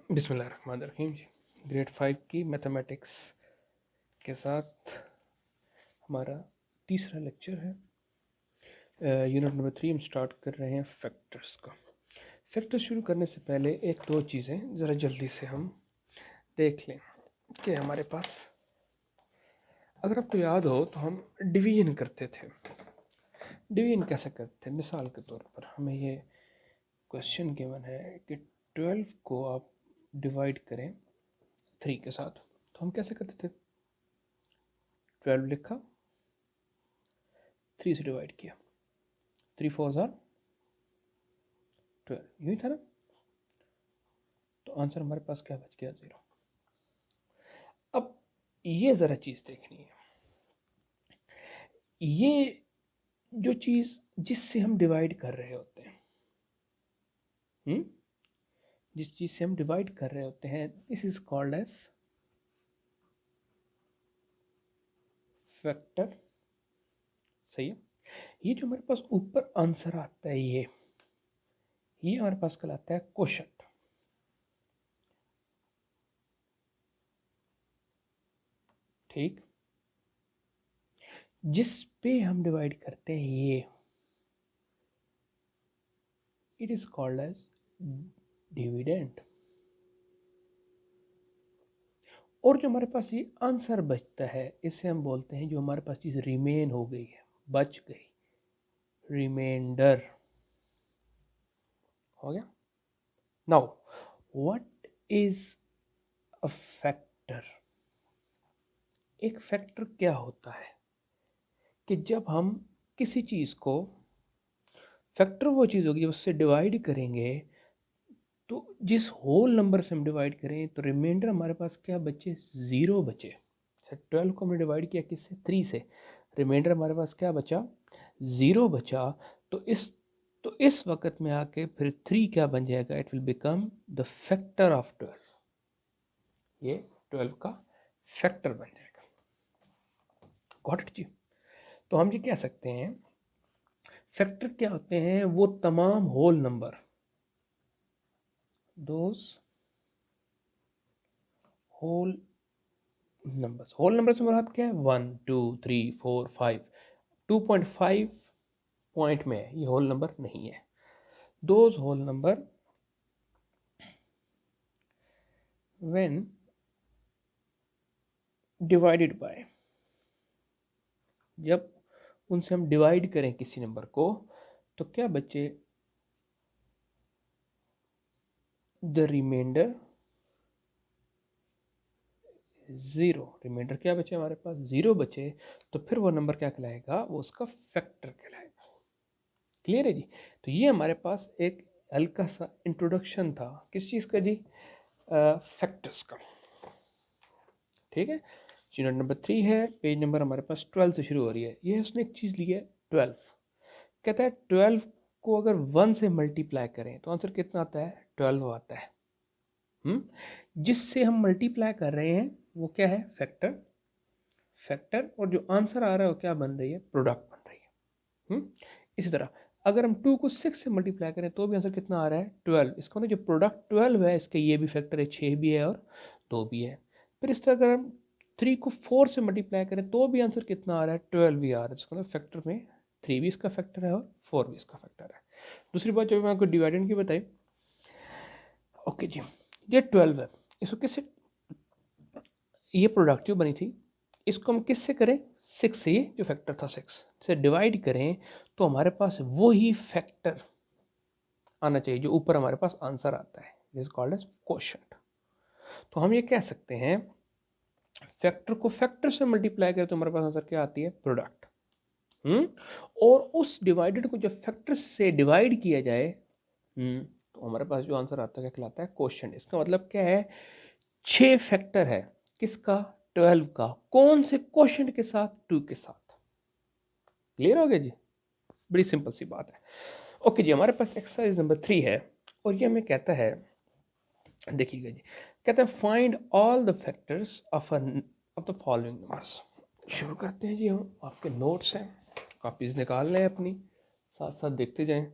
बिस्मिल्लाहिर्रहमानिर्रहीम जी। ग्रेड 5 की मैथमेटिक्स के साथ हमारा तीसरा लेक्चर है। यूनिट नंबर 3 हम स्टार्ट कर रहे हैं फैक्टर्स का। फैक्टर्स शुरू करने से पहले एक दो चीज़ें ज़रा जल्दी से हम देख लें कि हमारे पास, अगर आपको याद हो तो हम डिवीजन करते थे। डिवीजन कैसे करते थे? मिसाल के तौर पर हमें ये क्वेश्चन गिवन है कि 12 को आप डिवाइड करें 3 के साथ, तो हम कैसे करते थे? 12 लिखा, 3 से डिवाइड किया, 3 4 ज़ार 12, यूँ ही था ना। तो आंसर हमारे पास क्या बच गया? 0। अब ये ज़रा चीज़ देखनी है, ये जो चीज़ जिससे हम डिवाइड कर रहे होते हैं, जिस चीज़ से हम डिवाइड कर रहे होते हैं, this is called age factor. सही है। ये जो हमारे पास ऊपर आंसर आता है, ये हमारे पास कहलाता है क्वोशंट। ठीक, जिस पे हम डिवाइड करते हैं ये, it is called as dividend. और जो हमारे पास ये आंसर बचता है, इसे हम बोलते हैं, जो हमारे पास चीज़ रिमेन हो गई है, बच गई, रिमाइंडर हो गया। Now what is a factor? एक फैक्टर क्या होता है कि जब हम किसी चीज़ को, फैक्टर वो चीज़ होगी जब उससे डिवाइड करेंगे, तो जिस होल नंबर से हम डिवाइड करें तो रिमाइंडर हमारे पास क्या बचे? 0 बचे। 12 को हमने डिवाइड किया किससे? 3 से। रिमाइंडर हमारे पास क्या बचा? 0 बचा। तो इस वक्त में आके फिर 3 क्या बन जाएगा? It will become the factor of 12। ये 12 का फैक्टर बन जाएगा। गॉट इट जी? तो हम ये कह सकते हैं फैक्टर क्या होते हैं? वो तमाम whole number, those whole numbers. Whole number से मुराद क्या है? 1 2 3 4 5। 2.5 पॉइंट में है, ये होल नंबर नहीं है। Those whole number when divided by, जब उनसे हम डिवाइड करें किसी नंबर को, तो क्या बचे? The remainder 0। रिमाइंडर क्या बचे हमारे पास? 0 बचे। तो फिर वो नंबर क्या कहलाएगा? वो उसका फैक्टर कहलाएगा। क्लियर है जी? तो ये हमारे पास एक हल्का सा इंट्रोडक्शन था, किस चीज़ का जी? फैक्टर्स का। ठीक है। यूनिट नंबर 3 है, पेज नंबर हमारे पास 12 से शुरू हो रही है। ये उसने एक चीज़ ली है 12। कहता है 12 को अगर 1 से मल्टीप्लाई करें तो आंसर कितना आता है? 12 आता है। जिससे हम मल्टीप्लाई कर रहे हैं वो क्या है? फैक्टर। फैक्टर, और जो आंसर आ रहा है वो क्या बन रही है? प्रोडक्ट बन रही है। इसी तरह अगर हम 2 को 6 से मल्टीप्लाई करें तो भी आंसर कितना आ रहा है? 12। इसका मतलब जो प्रोडक्ट 12 है, इसके ये भी फैक्टर है, 6 भी है और 2 भी है। फिर इस तरह अगर हम 3 को 4 से मल्टीप्लाई करें तो भी आंसर कितना आ रहा है? 12 भी आ रहा है। इसका मतलब फैक्टर में 3 भी इसका फैक्टर है और 4 भी इसका फैक्टर है। दूसरी बात जो मैं आपको डिवाइडेंड की बताई, ओके जी, ये 12 है, इसको किससे, ये प्रोडक्टिव बनी थी, इसको हम किससे करें? 6 से, ये जो फैक्टर था 6 से डिवाइड करें तो हमारे पास वो ही फैक्टर आना चाहिए जो ऊपर हमारे पास आंसर आता है। This is called as quotient. तो हम ये कह सकते हैं फैक्टर को फैक्टर से मल्टीप्लाई करें तो हमारे पास आंसर क्या आती है? प्रोडक्ट। और उस डिवाइडेड को जब फैक्टर से डिवाइड किया जाए, तो हमारे पास जो आंसर आता है क्या कहलाता है? क्वोशंट। इसका मतलब क्या है? 6 फैक्टर है किसका? 12 का। कौन से क्वोशंट के साथ? 2 के साथ। क्लियर हो गया जी? बड़ी सिंपल सी बात है। ओके जी, हमारे पास एक्सरसाइज नंबर 3 है और ये हमें कहता है, देखिएगा जी, कहता है find all the factors of the following numbers. शुरू करते हैं जी। हम, आपके नोट्स हैं, कॉपीज निकाल लें अपनी, साथ साथ देखते जाएं।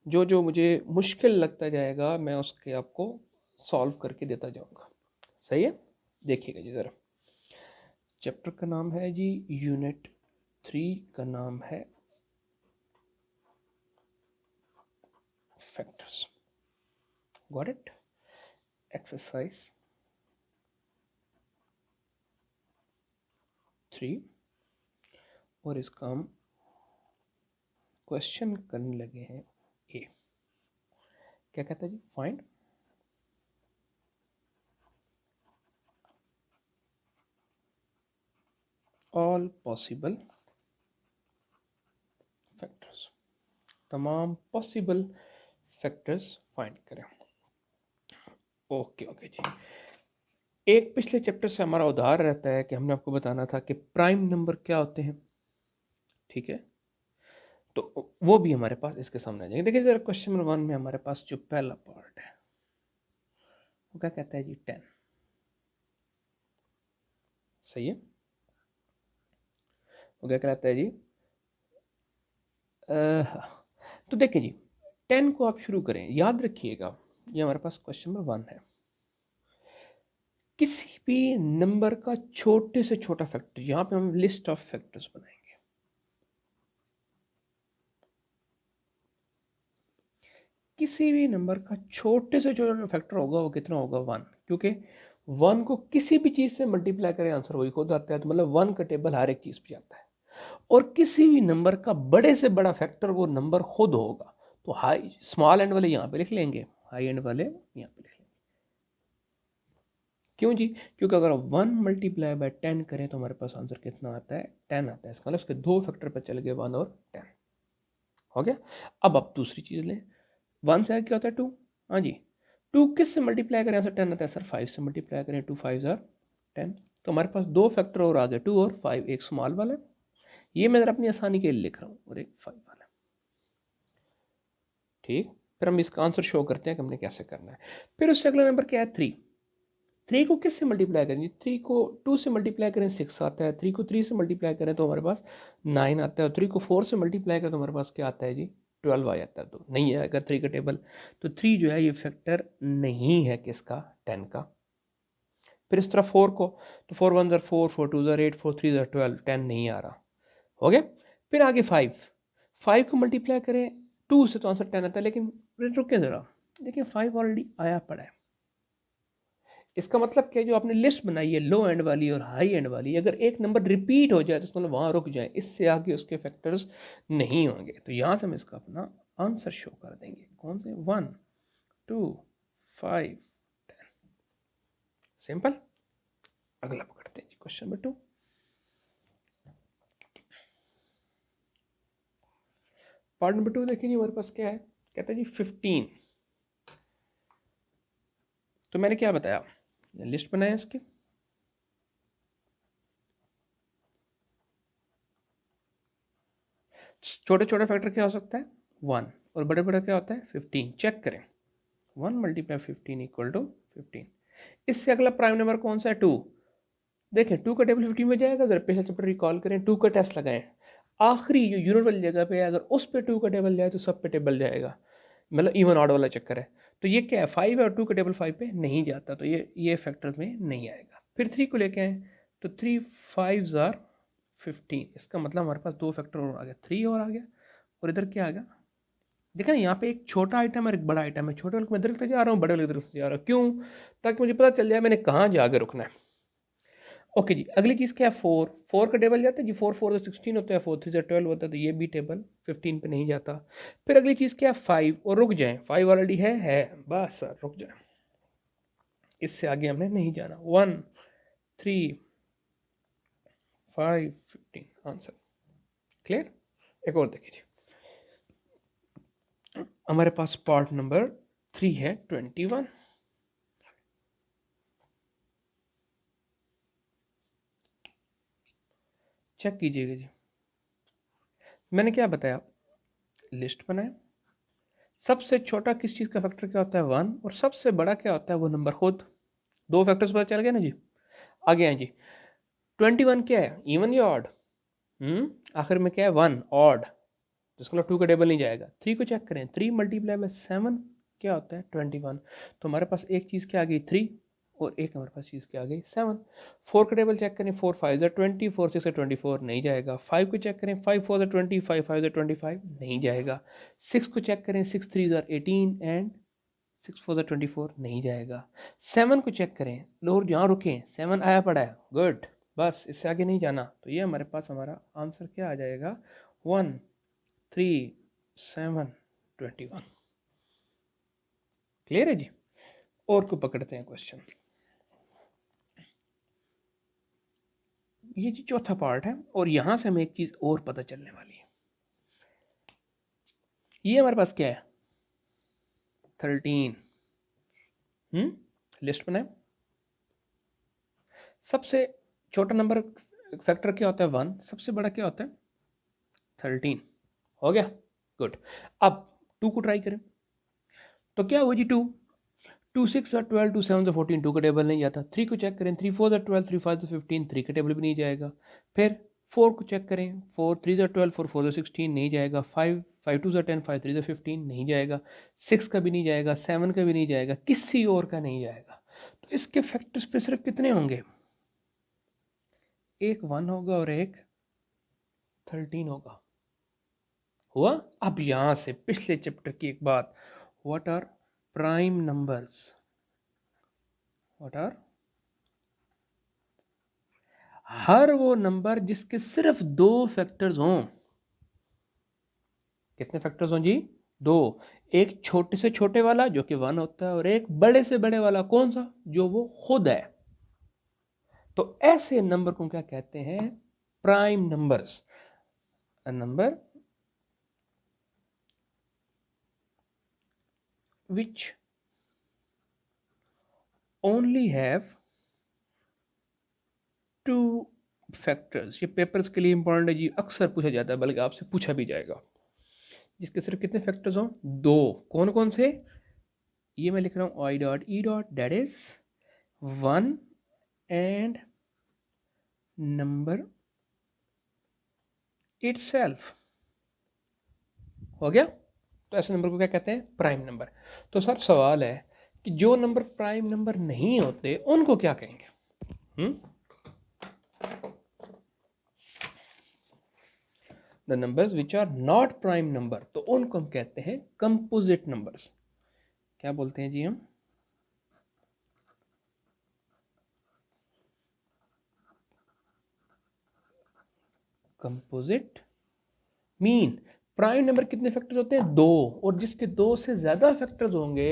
जो जो मुझे मुश्किल लगता जाएगा मैं उसके आपको सॉल्व करके देता जाऊंगा। सही है, देखिएगा जी ज़रा। चैप्टर का नाम है जी यूनिट 3 का नाम है फैक्टर्स। Got it? एक्सरसाइज 3 और इसका हम क्वेश्चन करने लगे हैं। ए क्या कहता है जी? फाइंड ऑल पॉसिबल फैक्टर्स, तमाम पॉसिबल फैक्टर्स फाइंड करें। ओके ओके जी। एक पिछले चैप्टर से हमारा उधार रहता है कि हमने आपको बताना था कि प्राइम नंबर क्या होते हैं, ठीक है? तो वो भी हमारे पास इसके सामने आ जाएंगे। देखिए जरा क्वेश्चन नंबर 1 में हमारे पास जो पहला पार्ट है वो क्या कहता है जी? 10। सही है। वो क्या कहता है जी? तो देखिए जी, 10 को आप शुरू करें, याद रखिएगा ये हमारे पास क्वेश्चन नंबर 1 है। किसी भी नंबर का छोटे से छोटा फैक्टर, यहां पे हम लिस्ट ऑफ फैक्टर्स बनाएंगे। किसी भी नंबर का छोटे से छोटा फैक्टर होगा वो कितना होगा? 1, क्योंकि 1 को किसी भी चीज से मल्टीप्लाई करें आंसर वही खुद आता है। तो मतलब 1 का टेबल हर एक चीज पे आता है। और किसी भी नंबर का बड़े से बड़ा फैक्टर वो नंबर खुद होगा। तो हाई स्मॉल एंड वाले यहाँ पे लिख लेंगे, हाई एंड वाले यहाँ पे लिख लेंगे। क्यों जी? क्योंकि अगर 1 मल्टीप्लाई बाय 10 करें तो हमारे पास आंसर कितना आता है? 10 आता है। इसका मतलब उसके दो फैक्टर पर चल गए, 1 और 10। हो गया। अब आप दूसरी चीज लें, 1 से क्या होता है? 2। हाँ जी, 2 किस से मल्टीप्लाई करें? आंसर 10 आता है सर। 5 से मल्टीप्लाई करें, 2 5 जार 10। तो हमारे पास दो फैक्टर और आ गए, 2 और 5। एक स्मॉल वाला, ये मैं अपनी आसानी के लिए लिख रहा हूँ, और एक 5 वाला। ठीक, फिर हम इसका आंसर शो करते हैं कि हमने कैसे करना है। फिर उससे अगला नंबर क्या है? 3। 3 को किस से मल्टीप्लाई करेंगे? 3 को 2 से मल्टीप्लाई करें 6 आता है। 3 को 3 से मल्टीप्लाई करें तो हमारे पास 9 आता है। और 3 को 4 से मल्टीप्लाई करें तो हमारे पास क्या आता है जी? 12 आ जाता है। तो नहीं है अगर 3 का टेबल, तो 3 जो है ये फैक्टर नहीं है किसका? 10 का। फिर इस तरह 4 को, तो 4 1 4, 4 2 8, 4 3 12, 10 नहीं आ रहा। हो गया। फिर आगे 5 को मल्टीप्लाई करें 2 से तो आंसर 10 आता है। लेकिन रुके ज़रा, देखिए 5 ऑलरेडी आया पड़ा है। इसका मतलब क्या, जो आपने लिस्ट बनाई है लो एंड वाली और हाई एंड वाली, अगर एक नंबर रिपीट हो जाए तो मतलब वहाँ रुक जाए, इससे आगे उसके फैक्टर्स नहीं होंगे। तो यहाँ से हम इसका अपना आंसर शो कर देंगे। कौन से? 1 2 5 10। सिंपल। अगला पकड़ते हैं जी, क्वेश्चन नंबर 2। पार्ट नंबर 2 देखिए जी, हमारे पास क्या है? कहता है जी 15। तो मैंने क्या बताया, लिस्ट बनाया इसकी। छोटे छोटे फैक्टर क्या हो सकता है? 1, और बड़े बड़े क्या होता है? 15। चेक करें, 1 मल्टीप्लाई 15 इक्वल टू 15। इससे अगला प्राइम नंबर कौन सा है? 2। देखें 2 का टेबल 15 में जाएगा। अगर पिछला चैप्टर रिकॉल करें, 2 का टेस्ट लगाएं, आखिरी जो यूनिट वाली जगह पे है, अगर उस पे 2 का टेबल जाए तो सब पे टेबल जाएगा। मतलब इवन ऑड वाला चक्कर है। तो ये क्या है? 5 है और 2 का टेबल 5 पे नहीं जाता, तो ये फैक्टर में नहीं आएगा। फिर 3 को लेके आए, तो 3 5 जार 15। इसका मतलब हमारे पास दो फैक्टर और आ गया, 3 और आ गया। और इधर क्या आ गया? देखा ना, यहाँ पे एक छोटा आइटम और एक बड़ा आइटम है। छोटे वाले को मैं इधर लिखते जा रहा हूँ, बड़े वाले इधर लिखते जा रहा हूँ। क्यों? ताकि मुझे पता चल जाए मैंने कहाँ जाके रुकना है। ओके जी, अगली चीज़ क्या है? 4 का टेबल जाता है जी। 4 4 16 होता है, 4 3 12 होता है, तो ये भी टेबल 15 पे नहीं जाता। फिर अगली चीज़ क्या है? 5। और रुक जाएं, 5 ऑलरेडी है, बस सर रुक जाएं, इससे आगे हमने नहीं जाना। 1 3 5 15 आंसर क्लियर। एक और देखिए, हमारे पास पार्ट नंबर 3 है 21। चेक कीजिएगा जी, मैंने क्या बताया? लिस्ट बनाया। सबसे छोटा किस चीज़ का फैक्टर क्या होता है? 1। और सबसे बड़ा क्या होता है? वो नंबर खुद। दो फैक्टर्स पता चल गए ना जी। आगे हैं जी, 21 क्या है? इवन या ऑड? आखिर में क्या है? 1 ऑड, तो इसका मतलब 2 का टेबल नहीं जाएगा। 3 को चेक करें, 3 मल्टीप्लाई बाय 7 क्या होता है 21। तो हमारे पास एक चीज़ क्या आ गई 3 और एक हमारे पास चीज़ क्या आ गई 7। 4 का टेबल चेक करें, 4 5 ज़ा 20, 4 6 ज़ा 24 नहीं जाएगा। 5 को चेक करें, 5 4 ज़ा 20, 5 5 ज़ा 25 नहीं जाएगा। 6 को चेक करें, 6 3 ज़ा 18 एंड 6 4 ज़ा 24 नहीं जाएगा। 7 को चेक करें, लोग यहाँ रुकें, 7 आया पड़ा है, गुड, बस इससे आगे नहीं जाना। तो ये हमारे पास हमारा आंसर क्या आ जाएगा 1 3 7 21। क्लियर है जी। और को पकड़ते हैं क्वेश्चन। ये जी चौथा पार्ट है और यहां से हमें एक चीज और पता चलने वाली है। ये हमारे पास क्या है 13। लिस्ट बनाए। सबसे छोटा नंबर फैक्टर क्या होता है 1, सबसे बड़ा क्या होता है 13। हो गया, गुड। अब 2 को ट्राई करें तो क्या हुआ जी 2 2 6 और 12, 2 7 14, 2 का टेबल नहीं जाता। 3 को चेक करें, 3 4 12, 3 5 15, 3 का टेबल भी नहीं जाएगा। फिर 4 को चेक करें, 4 3 12, 4 4 16 नहीं जाएगा। 5 5 2 10, 5 3 15 नहीं जाएगा। 6 का भी नहीं जाएगा, 7 का भी नहीं जाएगा, किसी और का नहीं जाएगा। तो इसके फैक्टर्स पे सिर्फ कितने होंगे, एक 1 होगा और एक 13 होगा। हुआ। अब यहां से पिछले चैप्टर की एक बात, what are prime numbers, what are, हर वो नंबर जिसके सिर्फ 2 फैक्टर्स हों। कितने फैक्टर्स हों जी, 2। एक छोटे से छोटे वाला जो कि 1 होता है और एक बड़े से बड़े वाला कौन सा, जो वो खुद है। तो ऐसे नंबर को क्या कहते हैं, prime numbers. A number which only have 2 factors. ये पेपर्स के लिए इंपॉर्टेंट है जी, अक्सर पूछा जाता है, बल्कि आपसे पूछा भी जाएगा। जिसके सिर्फ कितने फैक्टर्स हों, 2। कौन कौन से, ये मैं लिख रहा हूं I dot E dot, that is 1 and number itself. हो गया। तो ऐसे नंबर को क्या कहते हैं, प्राइम नंबर। तो सर सवाल है कि जो नंबर प्राइम नंबर नहीं होते उनको क्या कहेंगे। The numbers which are not prime number, तो उनको हम कहते हैं कंपोजिट नंबर्स। क्या बोलते हैं जी हम, कंपोजिट। मीन प्राइम नंबर कितने फैक्टर्स होते हैं, 2, और जिसके 2 से ज्यादा फैक्टर्स होंगे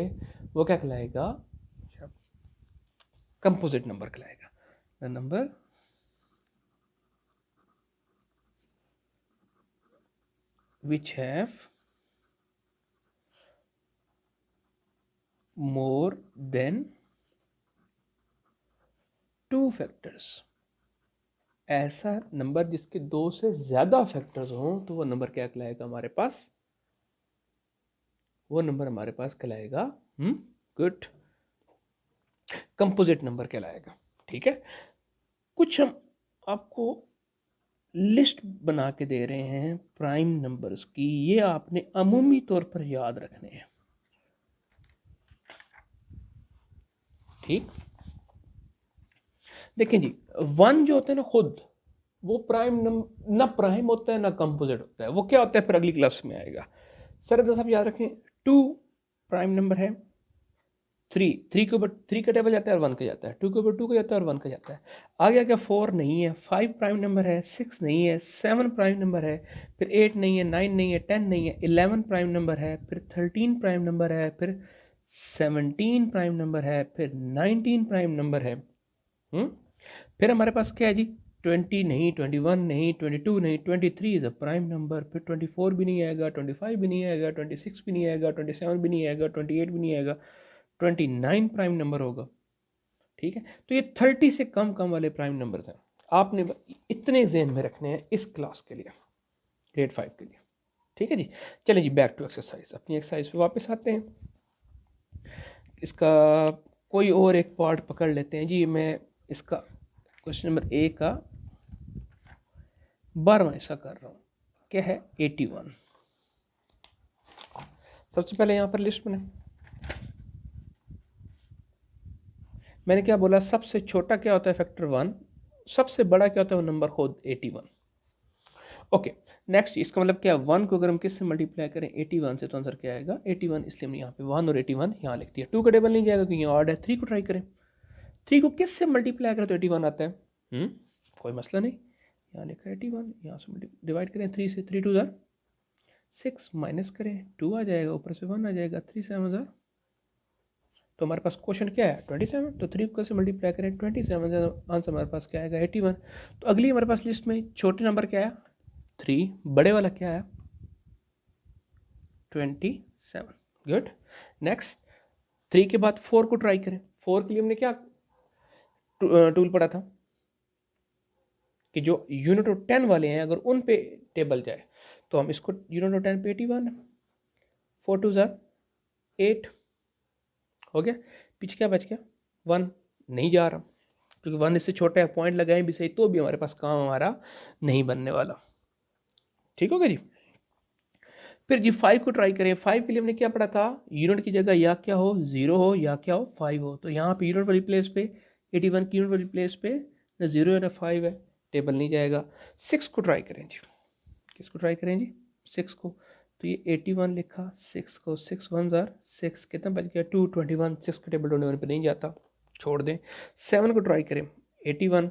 वो क्या कहलाएगा, कंपोजिट नंबर कहलाएगा। The number which have more than 2 factors. ऐसा नंबर जिसके 2 से ज्यादा फैक्टर्स हों तो वो नंबर क्या कहलाएगा हमारे पास, वो नंबर हमारे पास कहलाएगा गुड, कंपोजिट नंबर कहलाएगा। ठीक है। कुछ हम आपको लिस्ट बना के दे रहे हैं प्राइम नंबर्स की, ये आपने अमूमी तौर पर याद रखने हैं। ठीक, देखें जी 1 जो होता है ना खुद, वो प्राइम नंबर ना प्राइम होता है ना कंपोजिट होता है, वो क्या होता है फिर अगली क्लास में आएगा। सर साहब याद रखें 2 प्राइम नंबर है, 3 के ऊपर 3 का टेबल जाता है और 1 का जाता है, 2 के ऊपर 2 का जाता है और 1 का जाता है। आगे क्या 4 नहीं है, 5 प्राइम नंबर है, 6 नहीं है, 7 प्राइम नंबर है, फिर 8 नहीं है, 9 नहीं है, 10 नहीं है, 11 प्राइम नंबर है, फिर 13 प्राइम नंबर है, फिर 17 प्राइम नंबर है, फिर 19 प्राइम नंबर है। फिर हमारे पास क्या है जी 20 नहीं, 21 नहीं, 22 नहीं, 23 इज अ प्राइम नंबर। फिर 24 भी नहीं आएगा, 25 भी नहीं आएगा, 26 भी नहीं आएगा, 27 भी नहीं आएगा, 28 भी नहीं आएगा, 29 प्राइम नंबर होगा। ठीक है। तो ये 30 से कम कम वाले प्राइम नंबर हैं, आपने इतने ज़हन में रखने हैं इस क्लास के लिए, ग्रेड 5 के लिए। ठीक है जी। चलें जी बैक टू एक्सरसाइज, अपनी एक्सरसाइज पे वापस आते हैं। इसका कोई और एक पार्ट पकड़ लेते हैं जी। मैं इसका क्वेश्चन नंबर ए का 12वां हिस्सा कर रहा हूँ, क्या है 81। सबसे पहले यहाँ पर लिस्ट बने, मैंने क्या बोला, सबसे छोटा क्या होता है फैक्टर 1, सबसे बड़ा क्या होता है वो नंबर खुद 81। ओके, नेक्स्ट इसका मतलब क्या, 1 को अगर हम किससे मल्टीप्लाई करें 81 से तो आंसर क्या आएगा 81, इसलिए हम यहाँ पे 1 और 81 यहाँ लिख दिया। 2 का टेबल नहीं जाएगा क्योंकि यहाँ ऑड है। 3 को ट्राई करें, 3 को किससे मल्टीप्लाई करें तो 81 आता है। कोई मसला नहीं, यहाँ लिखा है 81, यहाँ से डिवाइड करें 3 से, 3 2 ज़ार 6, माइनस करें 2 आ जाएगा, ऊपर से 1 आ जाएगा, 3 7 ज़ार, तो हमारे पास क्वेश्चन क्या है 27, तो 3 को से मल्टीप्लाई करें 27 से, आंसर हमारे पास क्या आएगा 81। तो अगली हमारे पास लिस्ट में छोटे नंबर क्या है 3, बड़े वाला क्या है 27। गुड, नेक्स्ट 3 के बाद 4 को ट्राई करें। 4 के लिए हमने क्या टूल पढ़ा था कि जो यूनिट ऑफ 10 वाले हैं अगर उन पे टेबल जाए तो हम इसको यूनिट ऑफ 10 पे 81, 4 2 ज़ार 8 हो गया, पीछे क्या बच गया 1, नहीं जा रहा क्योंकि 1 इससे छोटा है, पॉइंट लगाएं भी सही तो भी हमारे पास काम हमारा नहीं बनने वाला। ठीक हो गया जी। फिर जी 5 को ट्राई करें। 5 के लिए हमने क्या पढ़ा था, यूनिट की जगह या क्या हो 0 हो या क्या हो 5 हो, तो यहाँ पे यूनिट वाली प्लेस पे 81 की यूनिट वाली प्लेस पे ना 0 है ना 5 है, टेबल नहीं जाएगा। 6 को ट्राई करें जी, किसको ट्राई करें जी 6 को, तो ये 81 लिखा, 6 को 6 1 ज़ार 6, कितना बच गया 2 21, 6 का टेबल 21 पे नहीं जाता, छोड़ दें। 7 को ट्राई करें, 81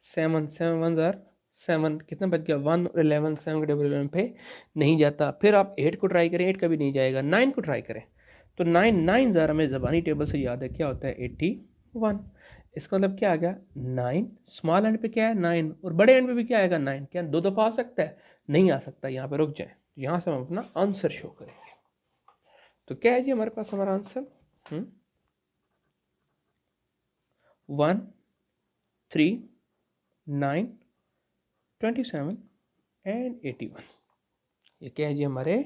7 7 1 ज़ार 7, कितना बच गया 1 11, 7 का टेबल 11 पे नहीं जाता। फिर आप 8 को ट्राई करें, 8 का भी नहीं जाएगा। 9 को ट्राई करें, तो 9 ज़ार हमें ज़बानी टेबल से याद है क्या होता है 81। इसका मतलब क्या आ गया 9, स्मॉल एंड पे क्या है 9 और बड़े एंड पे भी क्या आएगा 9, क्या 2 दफ़ा आ सकता है, नहीं आ सकता, यहाँ पे रुक जाए, यहाँ से हम अपना आंसर शो करेंगे। तो क्या है जी हमारे पास हमारा आंसर 1 3 9 27 एंड 81। ये क्या है जी हमारे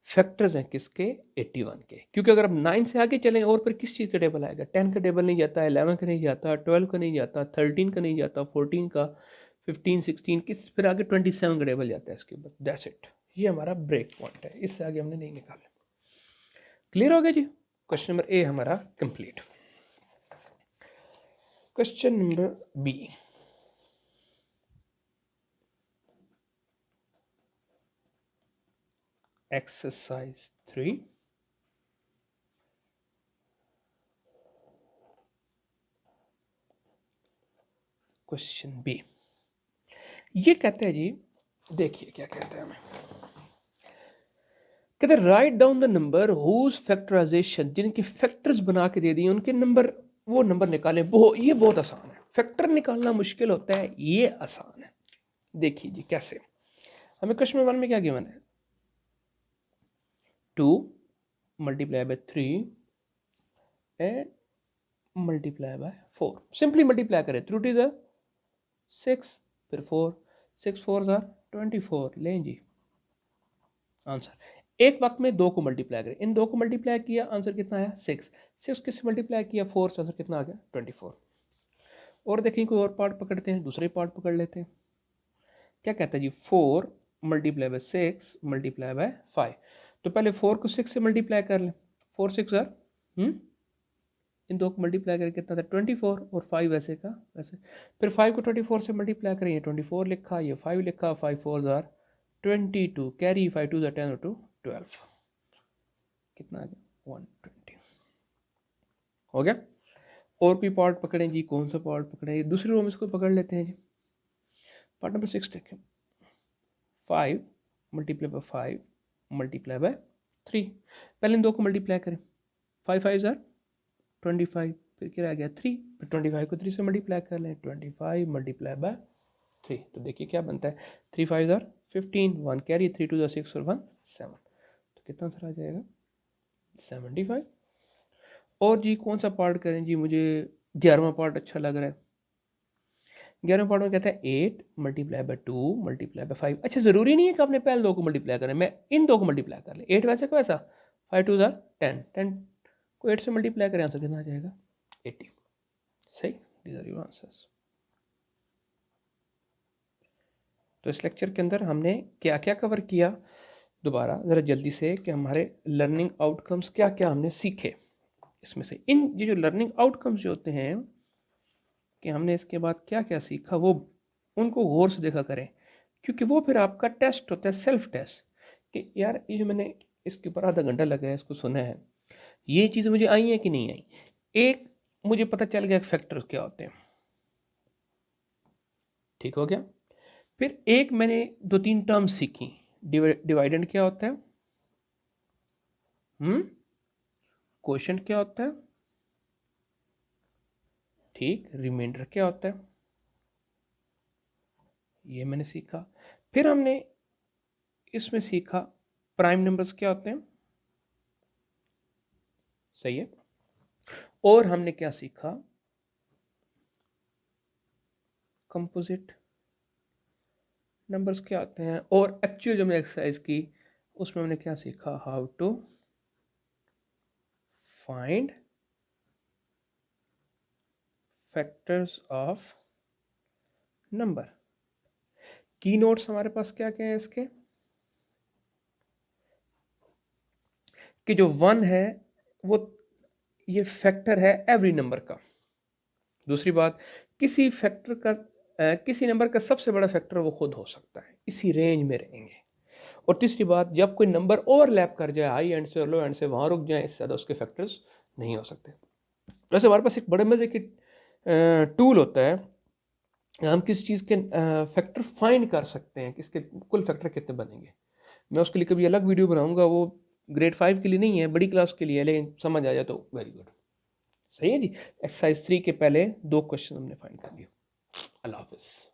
फैक्टर्स हैं किसके 81 के, क्योंकि अगर अब 9 से आगे चलें और फिर किस चीज़ का टेबल आएगा, 10 का टेबल नहीं जाता, 11 का नहीं जाता, 12 का नहीं जाता, 13 का नहीं जाता, 14 का, 15 16 किस, फिर आगे 27 का टेबल जाता है इसके ऊपर। दैट्स इट, ये हमारा ब्रेक पॉइंट है, इससे आगे हमने नहीं निकाला। क्लियर हो गया जी। क्वेश्चन नंबर ए हमारा कंप्लीट। Question number B, exercise 3, question B. ये कहते हैं जी, देखिए क्या कहते हैं हमें, कहते हैं write down the number whose factorisation, जिनके फैक्टर्स बना के दे दिए उनके नंबर, वो नंबर निकालें। ये बहुत आसान है, फैक्टर निकालना मुश्किल होता है, ये आसान है। देखिए जी कैसे, हमें क्वेश्चन 1 में क्या गिवन है 2 multiply by 3 and multiply by 4, simply multiply करें, 3 2 ज़ार 6, फिर 4, 6 4 ज़ार 24, लें जी आंसर। एक वक्त में 2 को मल्टीप्लाई करें, इन 2 को मल्टीप्लाई किया, आंसर कितना आया 6, 6 किससे मल्टीप्लाई किया 4 से, आंसर कितना आ गया 24। और देखिए कोई और पार्ट पकड़ते हैं, दूसरे पार्ट पकड़ लेते हैं। क्या कहता है जी 4 मल्टीप्लाई बाय 6 मल्टीप्लाई बाय 5, तो पहले 4 को 6 से मल्टीप्लाई कर लें, 4 6 ज़ार इन 2 को मल्टीप्लाई करें कितना था 24, और 5 वैसे का वैसे, फिर 5 को 24 से मल्टीप्लाई करें, ये 24 लिखा, ये 5 लिखा, 5 4 ज़ार 22, कैरी 5 2 ज़ार 10 और 2 12, कितना आ गया 120 हो गया। और भी पार्ट पकड़ें जी, कौन सा पार्ट पकड़ें, दूसरी रो में इसको पकड़ लेते हैं जी। पार्ट नंबर 6 देखें, 5 मल्टीप्लाई बाय 5 मल्टीप्लाई बाय 3, पहले इन 2 को मल्टीप्लाई करें, 5 5 ज़ार 25, फिर क्या रह गया 3, फिर 25 को 3 से मल्टीप्लाई कर लें, 25 मल्टीप्लाई बाय 3, तो देखिए क्या बनता है 3 5 ज़ार 15, 1 कैरी, 3 2 ज़ार 6 और 1 7, तो कितना आंसर आ जाएगा 75। और जी कौन सा पार्ट करें जी, मुझे 11वां पार्ट अच्छा लग रहा है। 11वें पार्ट में कहता है 8 मल्टीप्लाई बाय 2 मल्टीप्लाई बाय 5, अच्छा ज़रूरी नहीं है कि आपने पहले 2 को मल्टीप्लाई करें, मैं इन 2 को मल्टीप्लाई कर लें, 8 वैसे को ऐसा, 5 2 ज़ार 10, 10 को 8 से मल्टीप्लाई करें, आंसर कितना आ जाएगा 80। सही, दीज आर योर आंसर्स। तो इस लेक्चर के अंदर हमने क्या क्या कवर किया, दोबारा ज़रा जल्दी से, कि हमारे लर्निंग आउटकम्स क्या क्या हमने सीखे इसमें से इन ये जो लर्निंग आउटकम्स जो होते हैं कि हमने इसके बाद क्या क्या सीखा, वो उनको गौर से देखा करें, क्योंकि वो फिर आपका टेस्ट होता है, सेल्फ टेस्ट, कि यार ये जो मैंने इसके ऊपर आधा घंटा लगा है, इसको सुना है, ये चीज़ें मुझे आई हैं कि नहीं आई। एक मुझे पता चल गया फैक्टर्स क्या होते हैं, ठीक हो गया। फिर एक मैंने 2-3 टर्म्स सीखी, डिवाइडेंड क्या होता है, क्वोशिएंट क्या होता है, ठीक, रिमाइंडर क्या होता है, ये मैंने सीखा। फिर हमने इसमें सीखा प्राइम नंबर्स क्या होते हैं, सही है। और हमने क्या सीखा, कंपोजिट नंबर्स क्या होते हैं। और एक्चुअल जो हमने एक्सरसाइज की उसमें हमने क्या सीखा, how to find factors of number. की नोट्स हमारे पास क्या क्या है इसके, कि जो 1 है वो ये फैक्टर है एवरी नंबर का। दूसरी बात, किसी फैक्टर का किसी नंबर का सबसे बड़ा फैक्टर वो खुद हो सकता है, इसी रेंज में रहेंगे। और तीसरी बात, जब कोई नंबर ओवरलैप कर जाए हाई एंड से और लो एंड से, वहाँ रुक जाए, इससे ज़्यादा उसके फैक्टर्स नहीं हो सकते। वैसे हमारे पास एक बड़े मज़े की टूल होता है, हम किस चीज़ के फैक्टर फाइंड कर सकते हैं, किसके कुल फैक्टर कितने बनेंगे। मैं उसके लिए कभी अलग वीडियो बनाऊंगा, वो ग्रेड 5 के लिए नहीं है, बड़ी क्लास के लिए है, लेकिन समझ आ जाए तो वेरी गुड। सही है जी। एक्सरसाइज 3 के पहले 2 क्वेश्चन हमने फाइंड कर लिए। अल्लाह हाफिज़।